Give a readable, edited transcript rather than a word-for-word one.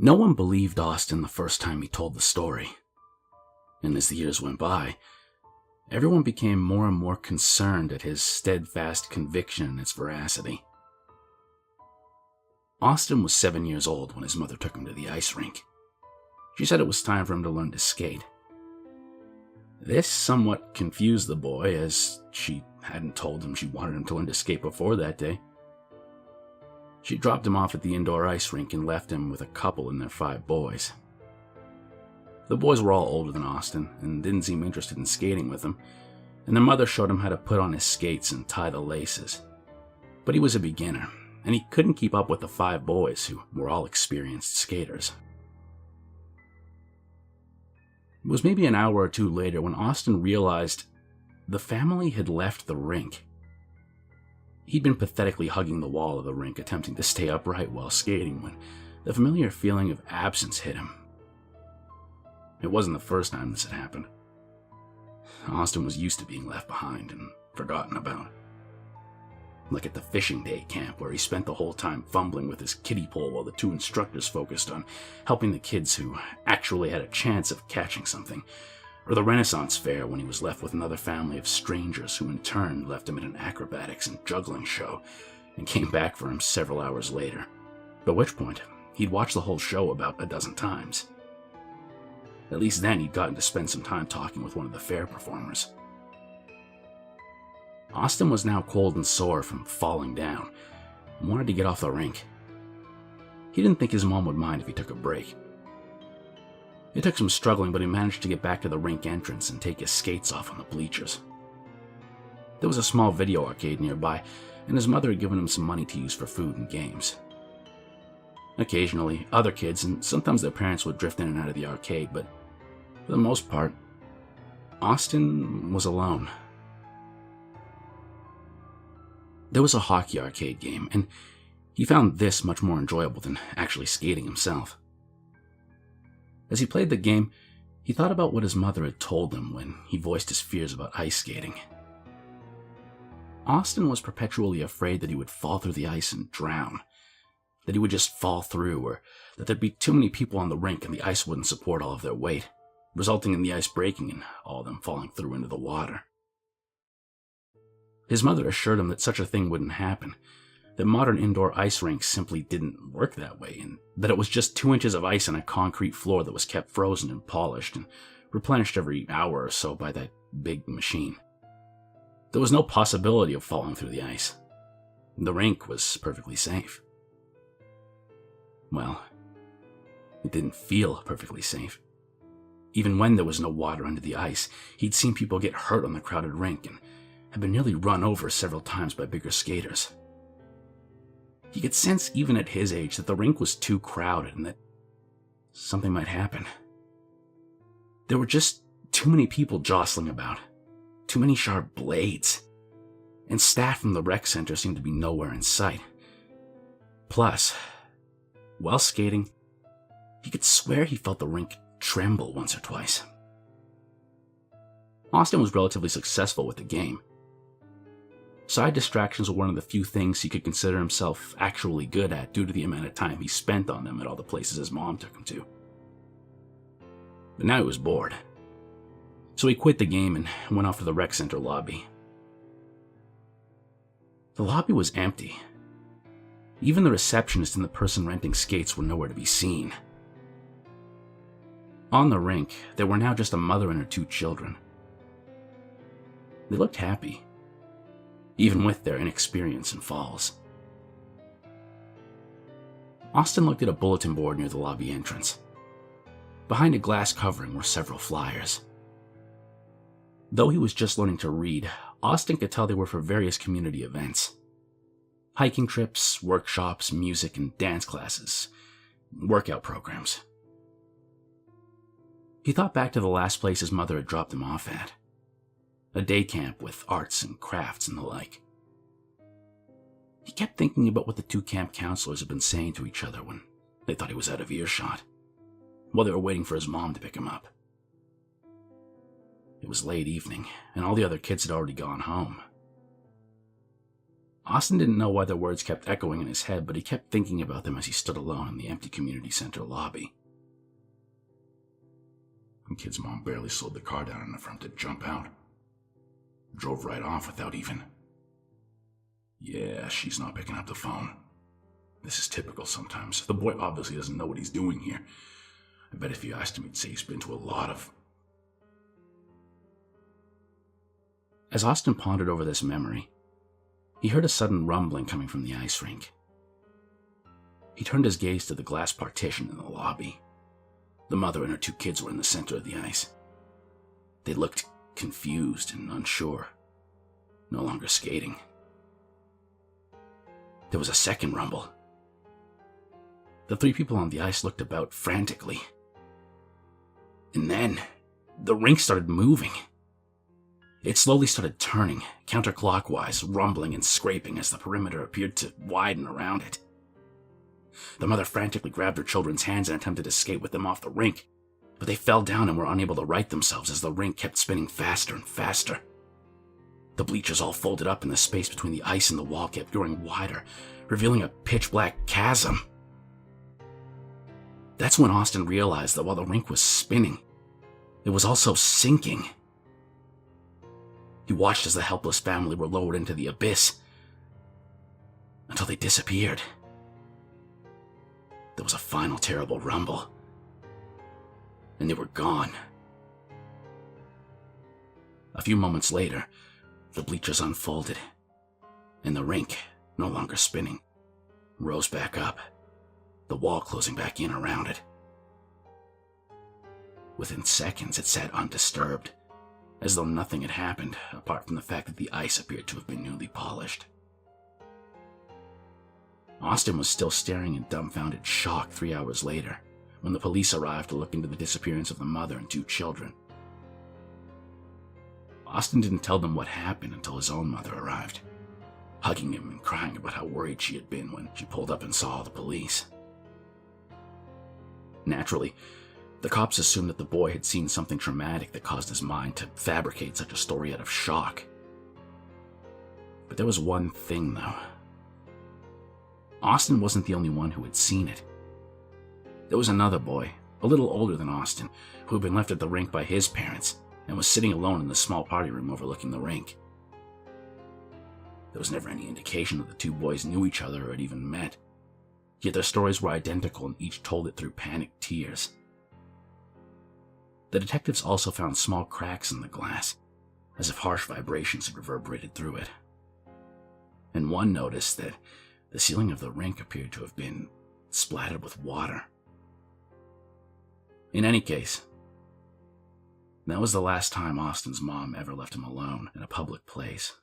No one believed Austin the first time he told the story, and as the years went by, everyone became more and more concerned at his steadfast conviction in its veracity. Austin was 7 years old when his mother took him to the ice rink. She said it was time for him to learn to skate. This somewhat confused the boy, as she hadn't told him she wanted him to learn to skate before that day. She dropped him off at the indoor ice rink and left him with a couple and their 5 boys. The boys were all older than Austin and didn't seem interested in skating with him, and their mother showed him how to put on his skates and tie the laces. But he was a beginner, and he couldn't keep up with the 5 boys who were all experienced skaters. It was maybe an hour or two later when Austin realized the family had left the rink. He'd been pathetically hugging the wall of the rink, attempting to stay upright while skating, when the familiar feeling of absence hit him. It wasn't the first time this had happened. Austin was used to being left behind and forgotten about. Like at the fishing day camp, where he spent the whole time fumbling with his kiddie pole while the 2 instructors focused on helping the kids who actually had a chance of catching something, or the Renaissance Fair when he was left with another family of strangers who in turn left him at an acrobatics and juggling show and came back for him several hours later, at which point he'd watched the whole show about a dozen times. At least then he'd gotten to spend some time talking with one of the fair performers. Austin was now cold and sore from falling down and wanted to get off the rink. He didn't think his mom would mind if he took a break. It took some struggling, but he managed to get back to the rink entrance and take his skates off on the bleachers. There was a small video arcade nearby, and his mother had given him some money to use for food and games. Occasionally, other kids and sometimes their parents would drift in and out of the arcade, but for the most part, Austin was alone. There was a hockey arcade game, and he found this much more enjoyable than actually skating himself. As he played the game, he thought about what his mother had told him when he voiced his fears about ice skating. Austin was perpetually afraid that he would fall through the ice and drown, that he would just fall through, or that there'd be too many people on the rink and the ice wouldn't support all of their weight, resulting in the ice breaking and all of them falling through into the water. His mother assured him that such a thing wouldn't happen, that modern indoor ice rinks simply didn't work that way, and that it was just 2 inches of ice on a concrete floor that was kept frozen and polished and replenished every hour or so by that big machine. There was no possibility of falling through the ice. The rink was perfectly safe. Well, it didn't feel perfectly safe. Even when there was no water under the ice, he'd seen people get hurt on the crowded rink and had been nearly run over several times by bigger skaters. He could sense, even at his age, that the rink was too crowded and that something might happen. There were just too many people jostling about, too many sharp blades, and staff from the rec center seemed to be nowhere in sight. Plus, while skating, he could swear he felt the rink tremble once or twice. Austin was relatively successful with the game. Side distractions were one of the few things he could consider himself actually good at due to the amount of time he spent on them at all the places his mom took him to. But now he was bored. So he quit the game and went off to the rec center lobby. The lobby was empty. Even the receptionist and the person renting skates were nowhere to be seen. On the rink, there were now just a mother and her 2 children. They looked happy, even with their inexperience in falls. Austin looked at a bulletin board near the lobby entrance. Behind a glass covering were several flyers. Though he was just learning to read, Austin could tell they were for various community events. Hiking trips, workshops, music and dance classes, workout programs. He thought back to the last place his mother had dropped him off at. A day camp with arts and crafts and the like. He kept thinking about what the 2 camp counselors had been saying to each other when they thought he was out of earshot, while they were waiting for his mom to pick him up. It was late evening, and all the other kids had already gone home. Austin didn't know why the words kept echoing in his head, but he kept thinking about them as he stood alone in the empty community center lobby. The kid's mom barely slowed the car down in the front to jump out. Drove right off without even... Yeah, she's not picking up the phone. This is typical sometimes. The boy obviously doesn't know what he's doing here. I bet if you asked him, he'd say he's been to a lot of... As Austin pondered over this memory, he heard a sudden rumbling coming from the ice rink. He turned his gaze to the glass partition in the lobby. The mother and her 2 kids were in the center of the ice. They looked confused and unsure, no longer skating. There was a second rumble. The 3 people on the ice looked about frantically. And then, the rink started moving. It slowly started turning, counterclockwise, rumbling and scraping as the perimeter appeared to widen around it. The mother frantically grabbed her children's hands and attempted to skate with them off the rink, but they fell down and were unable to right themselves as the rink kept spinning faster and faster. The bleachers all folded up and the space between the ice and the wall kept growing wider, revealing a pitch-black chasm. That's when Austin realized that while the rink was spinning, it was also sinking. He watched as the helpless family were lowered into the abyss until they disappeared. There was a final terrible rumble, and they were gone. A few moments later, the bleachers unfolded, and the rink, no longer spinning, rose back up, the wall closing back in around it. Within seconds, it sat undisturbed, as though nothing had happened, apart from the fact that the ice appeared to have been newly polished. Austin was still staring in dumbfounded shock 3 hours later, when the police arrived to look into the disappearance of the mother and 2 children. Austin didn't tell them what happened until his own mother arrived, hugging him and crying about how worried she had been when she pulled up and saw the police. Naturally, the cops assumed that the boy had seen something traumatic that caused his mind to fabricate such a story out of shock. But there was one thing, though. Austin wasn't the only one who had seen it. There was another boy, a little older than Austin, who had been left at the rink by his parents and was sitting alone in the small party room overlooking the rink. There was never any indication that the 2 boys knew each other or had even met, yet their stories were identical and each told it through panicked tears. The detectives also found small cracks in the glass, as if harsh vibrations had reverberated through it. And one noticed that the ceiling of the rink appeared to have been splattered with water. In any case, that was the last time Austin's mom ever left him alone in a public place.